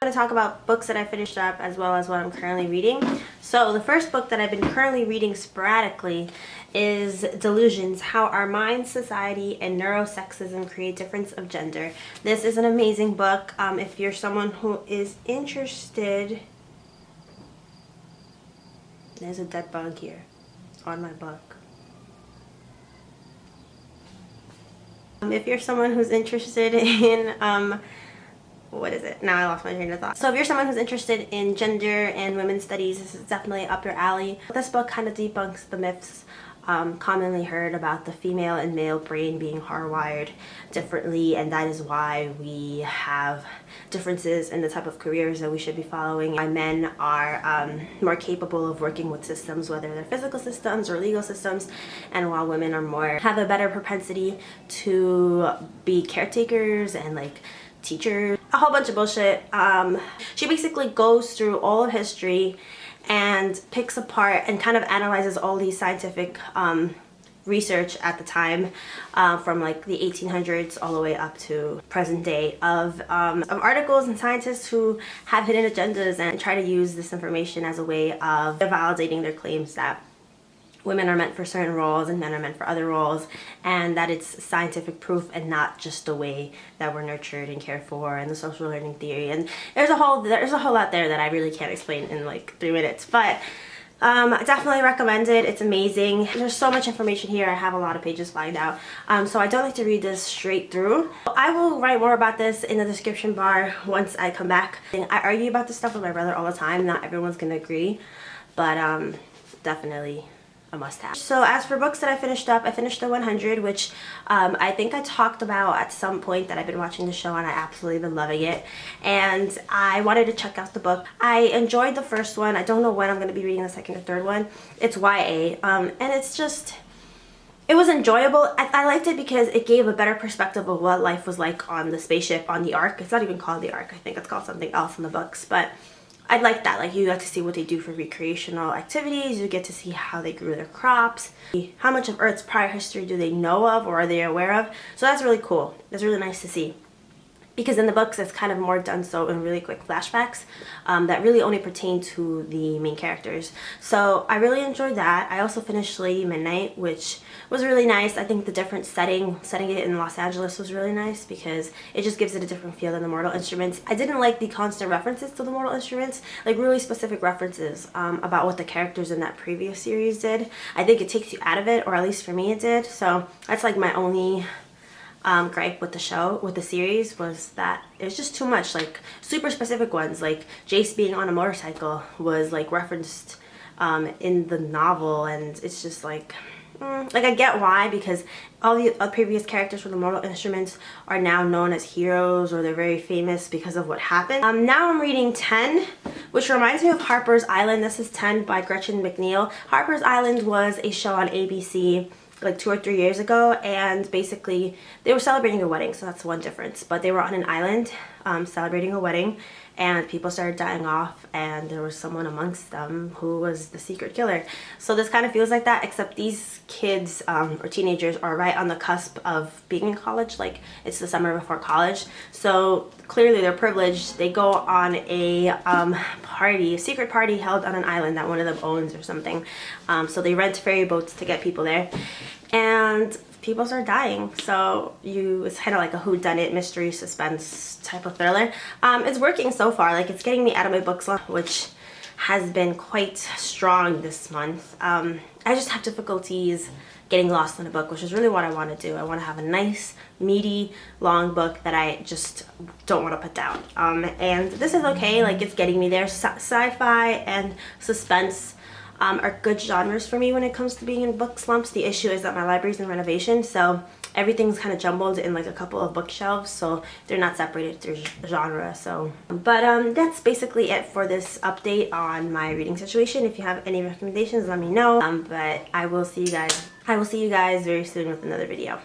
going to talk about books that I finished up as well as what I'm currently reading. So the first book that I've been currently reading sporadically is Delusions, How Our Mind, Society, and Neurosexism Create Difference of Gender. This is an amazing book. If you're someone who is interested... There's a dead bug here on my book. If you're someone who's interested in, what is it? Now I lost my train of thought. So if you're someone who's interested in gender and women's studies, this is definitely up your alley. This book kind of debunks the myths commonly heard about the female and male brain being hardwired differently, and that is why we have differences in the type of careers that we should be following. Why men are more capable of working with systems, whether they're physical systems or legal systems, and while women are have a better propensity to be caretakers and like teachers. A whole bunch of bullshit. She basically goes through all of history and picks apart and kind of analyzes all these scientific research at the time, from like the 1800s all the way up to present day, of articles and scientists who have hidden agendas and try to use this information as a way of validating their claims that women are meant for certain roles and men are meant for other roles, and that it's scientific proof and not just the way that we're nurtured and cared for, and the social learning theory. And there's a whole lot there that I really can't explain in like 3 minutes, but I definitely recommend it. It's amazing. There's so much information here. I have a lot of pages lined out, so I don't like to read this straight through. I will write more about this in the description bar once I come back. I argue about this stuff with my brother all the time. Not everyone's gonna agree, but definitely a must-have. So as for books that I finished up, I finished The 100, which I think I talked about at some point that I've been watching the show and I absolutely been loving it, and I wanted to check out the book. I enjoyed the first one. I don't know when I'm going to be reading the second or third one. It's YA, and it's just, it was enjoyable. I liked it because it gave a better perspective of what life was like on the spaceship, on the Ark. It's not even called the Ark. I think it's called something else in the books, but I like that. Like, you get to see what they do for recreational activities, you get to see how they grew their crops, how much of Earth's prior history do they know of or are they aware of. So that's really cool. That's really nice to see. Because in the books, it's kind of more done so in really quick flashbacks that really only pertain to the main characters. So I really enjoyed that. I also finished Lady Midnight, which was really nice. I think the different setting it in Los Angeles was really nice because it just gives it a different feel than the Mortal Instruments. I didn't like the constant references to the Mortal Instruments, like really specific references about what the characters in that previous series did. I think it takes you out of it, or at least for me it did. So that's like my only gripe with the show, with the series, was that it was just too much. Like super specific ones, like Jace being on a motorcycle was like referenced in the novel, and it's just like I get why, because all the previous characters from the Mortal Instruments are now known as heroes, or they're very famous because of what happened. Now I'm reading 10, which reminds me of Harper's Island. This is 10 by Gretchen McNeil. Harper's Island was a show on ABC like 2 or 3 years ago, and basically they were celebrating a wedding, so that's one difference. But they were on an island celebrating a wedding, and people started dying off, and there was someone amongst them who was the secret killer. So this kind of feels like that, except these kids or teenagers are right on the cusp of being in college. Like, it's the summer before college, so clearly they're privileged. They go on a party, a secret party held on an island that one of them owns or something. So they rent ferry boats to get people there, and people start dying. So it's kind of like a whodunit mystery suspense type of thriller. It's working so far. Like, it's getting me out of my book slump, which has been quite strong this month. I just have difficulties getting lost in a book, which is really what I want to do. I want to have a nice, meaty, long book that I just don't want to put down. And this is okay. Like, it's getting me there. Sci-fi and suspense are good genres for me when it comes to being in book slumps. The issue is that my library's in renovation, so everything's kind of jumbled in like a couple of bookshelves, so they're not separated through genre. So but that's basically it for this update on my reading situation. If you have any recommendations, let me know. But I will see you guys very soon with another video.